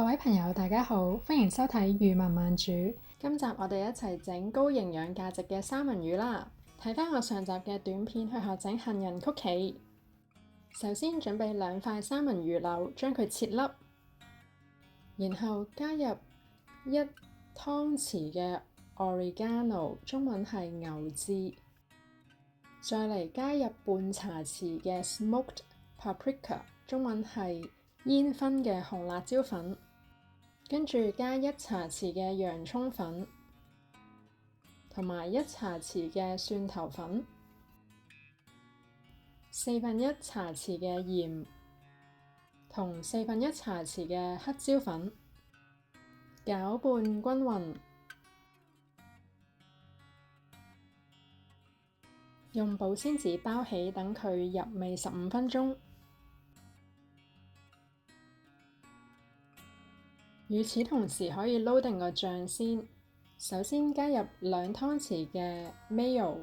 各位朋友大家好，歡迎收睇漁文慢煮。今集我哋一齊整高營養價值嘅三文魚啦。睇返我上集嘅短片去學整杏仁曲奇。首先準備2塊三文魚柳，將佢切粒，然後加入1湯匙嘅 oregano， 中文係牛至，再嚟加入半茶匙嘅 smoked paprika， 中文係煙燻嘅紅辣椒粉，跟住加1茶匙嘅洋葱粉，同埋1茶匙嘅蒜頭粉，1/4茶匙嘅鹽，同1/4茶匙嘅黑椒粉，攪拌均勻，用保鮮紙包起，等佢入味15分鐘。與此同時，可以撈定個醬先。首先加入2湯匙嘅 mayo，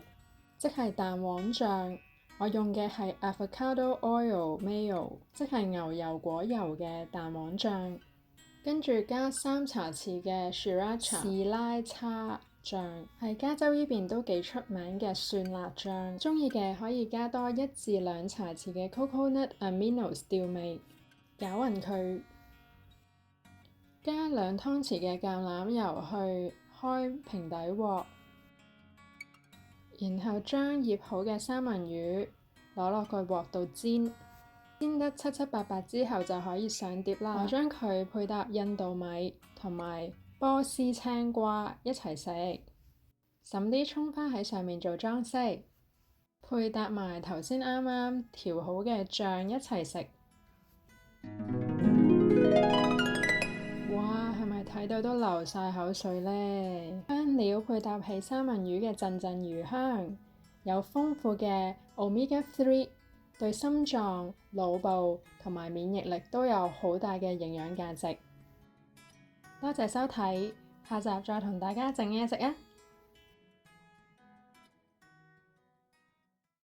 即係蛋黃醬。我用嘅係 avocado oil mayo， 即係牛油果油嘅蛋黃醬。跟住加3茶匙嘅 sriracha 士拉叉醬，係加州呢邊都幾出名嘅酸辣醬。鍾意嘅可以加多1至2茶匙嘅 coconut aminos 調味，攪勻佢。加2湯匙嘅橄欖油去開平底鑊，然後將醃好嘅三文魚攞落個鑊度煎，煎得七七八八之後就可以上碟啦。我將佢配搭印度米同埋波斯青瓜一齊食，灑啲葱花喺上面做裝飾，配搭埋頭先啱啱調好嘅醬一齊食。哇，係咪睇到都流晒口水呢？香料配搭起三文魚嘅陣陣魚香，有豐富嘅 Omega 3，對心臟、腦部同埋免疫力都有好大嘅營養價值。多謝收睇，下集再同大家整嘢食啊！